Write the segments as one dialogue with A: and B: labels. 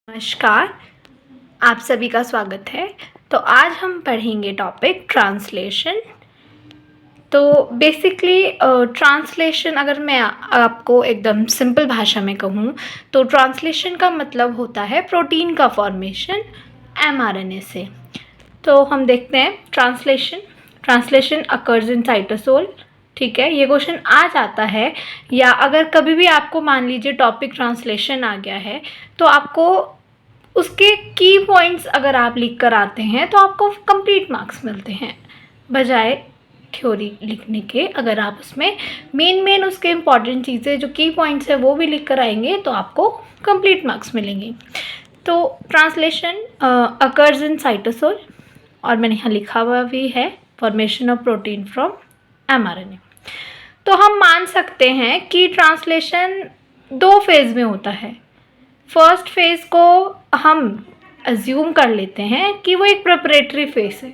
A: नमस्कार, आप सभी का स्वागत है। तो आज हम पढ़ेंगे टॉपिक ट्रांसलेशन। तो बेसिकली ट्रांसलेशन अगर मैं आपको एकदम सिंपल भाषा में कहूँ तो ट्रांसलेशन का मतलब होता है प्रोटीन का फॉर्मेशन mRNA से। तो हम देखते हैं ट्रांसलेशन अकर्स इन साइटोसोल। ठीक है, ये क्वेश्चन आ जाता है, या अगर कभी भी आपको मान लीजिए टॉपिक ट्रांसलेशन आ गया है तो आपको उसके की पॉइंट्स अगर आप लिख कर आते हैं तो आपको कंप्लीट मार्क्स मिलते हैं, बजाय थ्योरी लिखने के। अगर आप उसमें मेन उसके इम्पॉर्टेंट चीज़ें जो की पॉइंट्स है वो भी लिख कर आएंगे तो आपको कंप्लीट मार्क्स मिलेंगे। तो ट्रांसलेशन अकर्स इन साइटोसोल, और मैंने यहाँ लिखा हुआ भी है formation of protein from mRNA। तो हम मान सकते हैं कि ट्रांसलेशन 2 फेज़ में होता है। फर्स्ट फेज़ को हम अज्यूम कर लेते हैं कि वो एक प्रिपरेटरी फेज़ है,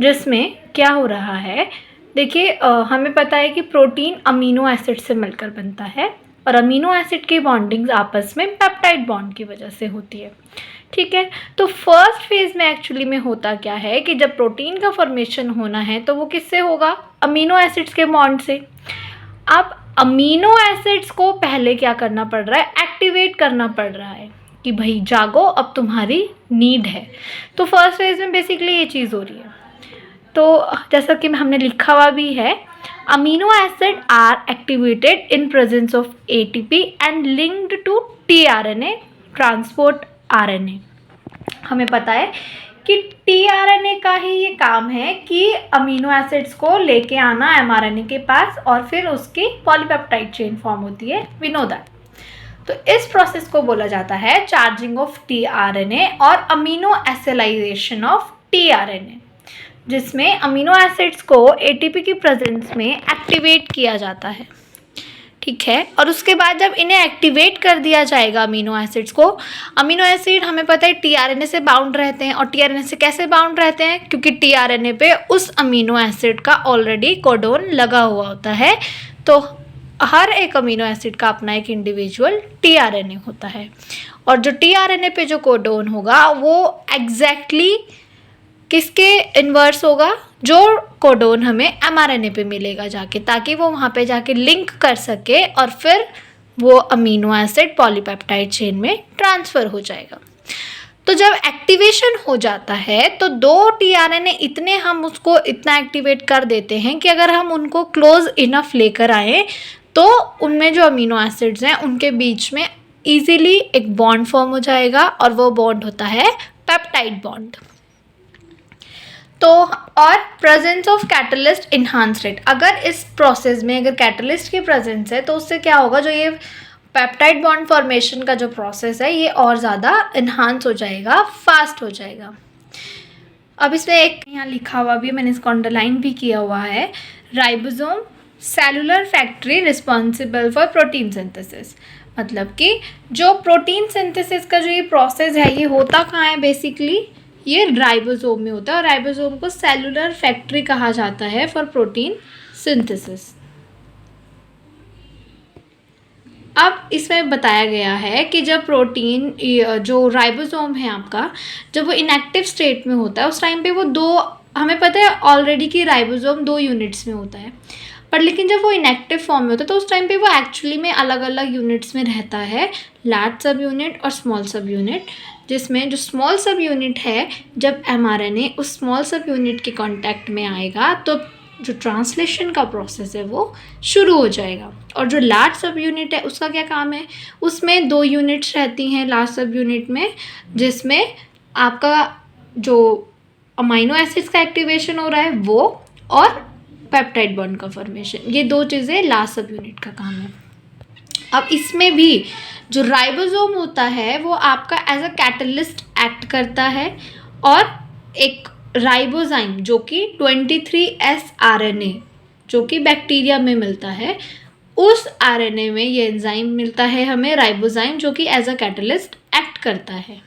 A: जिसमें क्या हो रहा है। देखिए, हमें पता है कि प्रोटीन अमीनो एसिड से मिलकर बनता है, और अमीनो एसिड की बॉन्डिंग आपस में पेप्टाइड बॉन्ड की वजह से होती है। ठीक है, तो फर्स्ट फेज़ में एक्चुअली में होता क्या है कि जब प्रोटीन का फॉर्मेशन होना है तो वो किससे होगा? अमीनो एसिड्स के बॉन्ड से। अब अमीनो एसिड्स को पहले क्या करना पड़ रहा है? एक्टिवेट करना पड़ रहा है कि भाई जागो, अब तुम्हारी नीड है। तो फर्स्ट फेज में बेसिकली ये चीज़ हो रही है। तो जैसा कि हमने लिखा हुआ भी है, amino acid are activated in presence of ATP and linked to tRNA transport RNA. हमें पता है कि टीआरएनए का ही ये काम है कि अमीनो एसिड्स को लेके आना एमआरएनए के पास, और फिर उसकी पॉलीपेप्टाइड चेन फॉर्म होती है, वी नो दैट। तो इस प्रोसेस को बोला जाता है चार्जिंग ऑफ टीआरएनए और अमीनो एसिलाइजेशन ऑफ टीआरएनए, जिसमें अमीनो एसिड्स को एटीपी की प्रेजेंस में एक्टिवेट किया जाता है। ठीक है, और उसके बाद जब इन्हें एक्टिवेट कर दिया जाएगा अमीनो एसिड्स को, अमीनो एसिड हमें पता है टीआरएनए से बाउंड रहते हैं। और टीआरएनए से कैसे बाउंड रहते हैं? क्योंकि टीआरएनए पे उस अमीनो एसिड का ऑलरेडी कोडोन लगा हुआ होता है। तो हर एक अमीनो एसिड का अपना एक इंडिविजुअल टीआरएनए होता है, और जो टीआरएनए पे जो कोडोन होगा वो एग्जैक्टली किसके इन्वर्स होगा? जो कोडोन हमें एमआरएनए पे मिलेगा जाके, ताकि वो वहाँ पे जाके लिंक कर सके और फिर वो अमीनो एसिड पॉलीपेप्टाइड चेन में ट्रांसफ़र हो जाएगा। तो जब एक्टिवेशन हो जाता है तो 2 टीआरएनए इतने हम उसको इतना एक्टिवेट कर देते हैं कि अगर हम उनको क्लोज इनफ लेकर आए तो उनमें जो अमीनो एसिड्स हैं उनके बीच में ईजिली एक बॉन्ड फॉर्म हो जाएगा, और वो बॉन्ड होता है पेप्टाइड बॉन्ड। तो और presence of catalyst enhance rate, अगर इस प्रोसेस में अगर कैटलिस्ट की प्रेजेंस है तो उससे क्या होगा? जो ये पेप्टाइड बॉन्ड फॉर्मेशन का जो प्रोसेस है ये और ज़्यादा इन्हांस हो जाएगा, फास्ट हो जाएगा। अब इसमें एक यहाँ लिखा हुआ भी, मैंने इसको अंडरलाइन भी किया हुआ है, ribosome cellular factory responsible for protein synthesis. मतलब कि जो प्रोटीन सिंथेसिस का जो ये प्रोसेस है ये होता कहाँ है? बेसिकली ये राइबोसोम में होता है, और राइबोसोम को सेलुलर फैक्ट्री कहा जाता है फॉर प्रोटीन सिंथेसिस। अब इसमें बताया गया है कि जब प्रोटीन जो राइबोसोम है आपका, जब वो इनएक्टिव स्टेट में होता है उस टाइम पे वो हमें पता है ऑलरेडी कि राइबोसोम 2 यूनिट्स में होता है, पर लेकिन जब वो इनएक्टिव फॉर्म में होता है तो उस टाइम पे वो एक्चुअली में अलग अलग यूनिट्स में रहता है, लार्ज सब यूनिट और स्मॉल सब यूनिट। जिसमें जो स्मॉल सब यूनिट है, जब एमआरएनए उस स्मॉल सब यूनिट के कांटेक्ट में आएगा तो जो ट्रांसलेशन का प्रोसेस है वो शुरू हो जाएगा। और जो लार्ज सब यूनिट है उसका क्या काम है? उसमें 2 यूनिट्स रहती हैं लार्ज सब यूनिट में, जिसमें आपका जो अमीनो एसिड्स का एक्टिवेशन हो रहा है वो, और पेप्टाइड बॉन्ड का फॉर्मेशन, ये 2 चीज़ें लार्ज सब यूनिट का काम है। अब इसमें भी जो राइबोसोम होता है वो आपका एज अ कैटलिस्ट एक्ट करता है, और एक राइबोजाइम जो कि 23S आरएनए जो कि बैक्टीरिया में मिलता है, उस आरएनए में ये एंजाइम मिलता है हमें राइबोजाइम, जो कि एज अ कैटलिस्ट एक्ट करता है।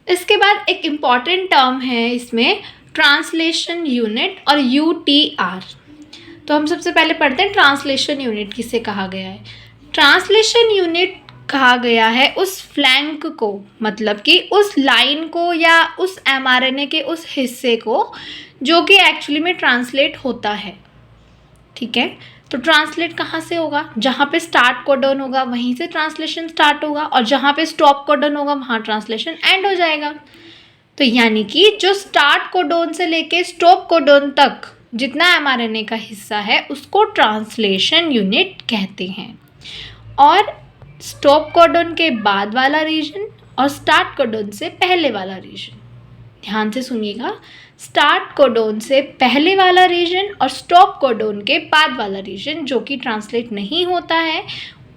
A: इसके बाद एक इम्पॉर्टेंट टर्म है इसमें ट्रांसलेशन यूनिट और यूटीआर। तो तो हम सबसे पहले पढ़ते हैं ट्रांसलेशन यूनिट किसे कहा गया है। ट्रांसलेशन यूनिट कहा गया है उस फ्लैंक को, मतलब कि उस लाइन को या उस mRNA के उस हिस्से को जो कि एक्चुअली में ट्रांसलेट होता है। ठीक है, तो ट्रांसलेट कहाँ से होगा? जहाँ पे स्टार्ट कोडन होगा वहीं से ट्रांसलेशन स्टार्ट होगा, और जहाँ पे स्टॉप कोडन होगा वहाँ ट्रांसलेशन एंड हो जाएगा। तो यानी कि जो स्टार्ट कोडन से लेके स्टॉप कोडन तक जितना mRNA का हिस्सा है उसको ट्रांसलेशन यूनिट कहते हैं, और स्टॉप कोडन के बाद वाला रीजन और स्टार्ट कोडन से पहले वाला रीजन, ध्यान से सुनिएगा, स्टार्ट कोडन से पहले वाला रीजन और स्टॉप कोडन के बाद वाला रीजन जो कि ट्रांसलेट नहीं होता है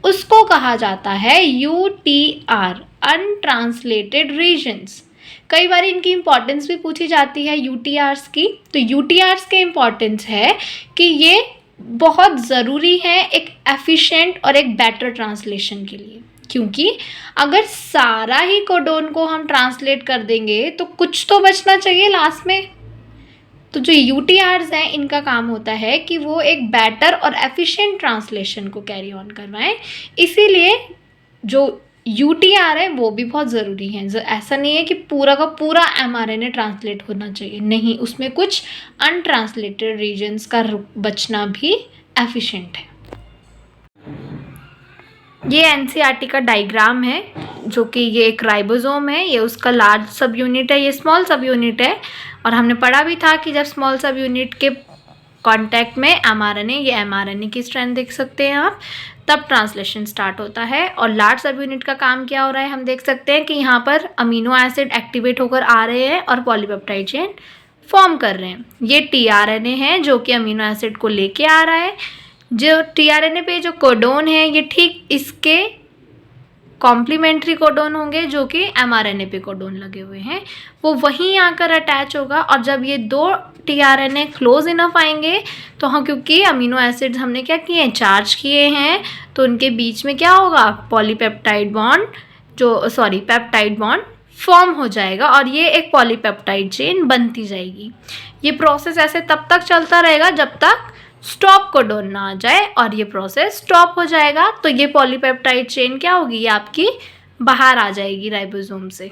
A: उसको कहा जाता है UTR, अनट्रांसलेटेड रीजन्स। कई बार इनकी इम्पॉर्टेंस भी पूछी जाती है UTRs की। तो UTRs के इम्पॉर्टेंस है कि ये बहुत ज़रूरी है एक एफिशिएंट और एक बेटर ट्रांसलेशन के लिए, क्योंकि अगर सारा ही कोडोन को हम ट्रांसलेट कर देंगे तो कुछ तो बचना चाहिए लास्ट में। तो जो UTRs हैं इनका काम होता है कि वो एक बेटर और एफिशिएंट ट्रांसलेशन को कैरी ऑन करवाएं, इसीलिए जो UTR है वो भी बहुत ज़रूरी है। ऐसा नहीं है कि पूरा का पूरा mRNA ट्रांसलेट होना चाहिए, नहीं, उसमें कुछ अनट्रांसलेटेड रीजन्स का बचना भी एफिशिएंट है। ये NCERT का डायग्राम है, जो कि ये एक राइबोसोम है, ये उसका लार्ज सब यूनिट है, ये स्मॉल सब यूनिट है। और हमने पढ़ा भी था कि जब स्मॉल सब यूनिट के कांटेक्ट में mRNA, ये mRNA की स्ट्रेंथ देख सकते हैं आप, तब ट्रांसलेशन स्टार्ट होता है। और लार्ज सब यूनिट का काम क्या हो रहा है, हम देख सकते हैं कि यहाँ पर अमीनो एसिड एक्टिवेट होकर आ रहे हैं और पॉलीपेप्टाइड चेन फॉर्म कर रहे हैं। ये tRNA है जो कि अमीनो एसिड को लेके आ रहा है। जो tRNA पे जो कोडोन है ये ठीक इसके कॉम्प्लीमेंट्री कोडोन होंगे जो कि mRNA पे कोडोन लगे हुए हैं, वो वहीं आकर अटैच होगा। और जब ये दो tRNA क्लोज इनफ आएंगे तो हाँ, क्योंकि अमीनो एसिड्स हमने क्या किए हैं, चार्ज किए हैं, तो उनके बीच में क्या होगा, polypeptide bond, peptide bond form हो जाएगा और ये एक पॉलीपेप्टाइड चेन बनती जाएगी। ये प्रोसेस ऐसे तब तक चलता रहेगा जब तक स्टॉप कोडोन ना आ जाए, और ये प्रोसेस स्टॉप हो जाएगा तो ये पॉलीपेप्टाइड चेन क्या होगी, ये आपकी बाहर आ जाएगी राइबोसोम से।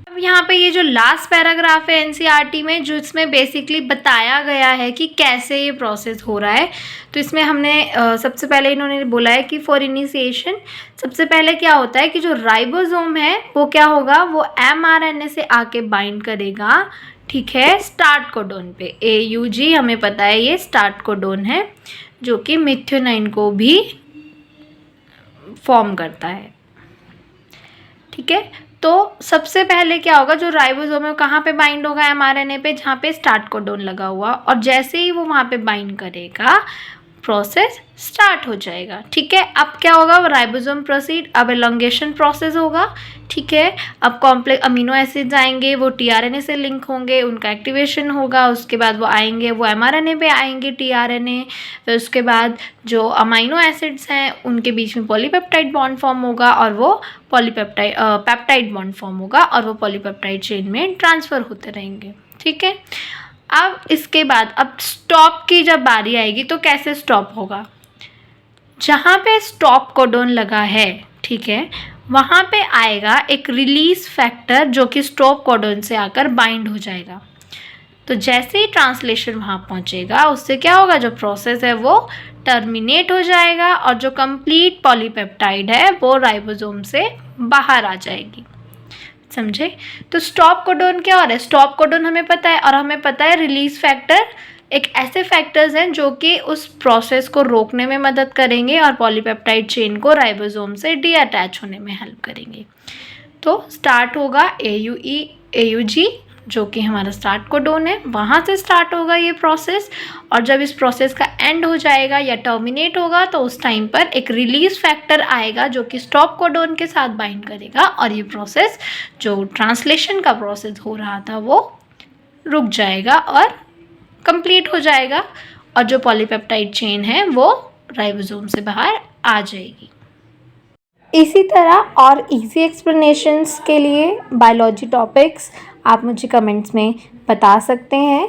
A: अब यहाँ पे ये जो लास्ट पैराग्राफ है NCERT में, जो इसमें बेसिकली बताया गया है कि कैसे ये प्रोसेस हो रहा है, तो इसमें हमने सबसे पहले इन्होंने बोला है कि फॉर इनिशिएशन सबसे पहले क्या होता है कि जो राइबोसोम है वो क्या होगा, वो mRNA से आके बाइंड करेगा, ठीक है, स्टार्ट कोडोन पे। AUG हमें पता है ये स्टार्ट कोडोन है जो कि मेथियोनाइन को भी फॉर्म करता है। ठीक है, तो सबसे पहले क्या होगा, जो राइबोसोम है कहाँ पे बाइंड होगा, mRNA पे, जहाँ पे स्टार्ट कोडोन लगा हुआ, और जैसे ही वो वहाँ पे बाइंड करेगा प्रोसेस स्टार्ट हो जाएगा। ठीक है, अब क्या होगा, राइबोसोम प्रोसीड, अब एलोंगेशन प्रोसेस होगा। ठीक है, अब कॉम्प्लेक्स अमीनो एसिड्स आएंगे, वो tRNA से लिंक होंगे, उनका एक्टिवेशन होगा, उसके बाद वो आएंगे, वो mRNA पे आएंगे tRNA, फिर उसके बाद जो अमीनो एसिड्स हैं उनके बीच में पॉलीपेप्टाइड बॉन्ड फॉर्म होगा और वो पेप्टाइड बॉन्ड फॉर्म होगा और वो पॉलीपेप्टाइड चेन में ट्रांसफ़र होते रहेंगे। ठीक है, अब इसके बाद अब स्टॉप की जब बारी आएगी तो कैसे स्टॉप होगा, जहाँ पे स्टॉप कोडोन लगा है, ठीक है, वहाँ पे आएगा एक रिलीज फैक्टर जो कि स्टॉप कोडोन से आकर बाइंड हो जाएगा। तो जैसे ही ट्रांसलेशन वहाँ पहुँचेगा उससे क्या होगा, जो प्रोसेस है वो टर्मिनेट हो जाएगा और जो कंप्लीट पॉलीपेप्टाइड है वो राइबोसोम से बाहर आ जाएगी। समझे? तो स्टॉप कोडोन क्या हो रहा है, स्टॉप कोडोन हमें पता है, और हमें पता है रिलीज फैक्टर एक ऐसे फैक्टर्स हैं जो कि उस प्रोसेस को रोकने में मदद करेंगे और पॉलीपेप्टाइड चेन को राइबोसोम से डीअटैच होने में हेल्प करेंगे। तो स्टार्ट होगा AUG जो कि हमारा स्टार्ट कोडोन है, वहाँ से स्टार्ट होगा ये प्रोसेस, और जब इस प्रोसेस का एंड हो जाएगा या टर्मिनेट होगा तो उस टाइम पर एक रिलीज फैक्टर आएगा जो कि स्टॉप कोडोन के साथ बाइंड करेगा और ये प्रोसेस, जो ट्रांसलेशन का प्रोसेस हो रहा था, वो रुक जाएगा और कंप्लीट हो जाएगा और जो पॉलीपेप्टाइड चेन है वो राइबोसोम से बाहर आ जाएगी। इसी तरह और इजी एक्सप्लेनेशंस के लिए बायोलॉजी टॉपिक्स आप मुझे कमेंट्स में बता सकते हैं।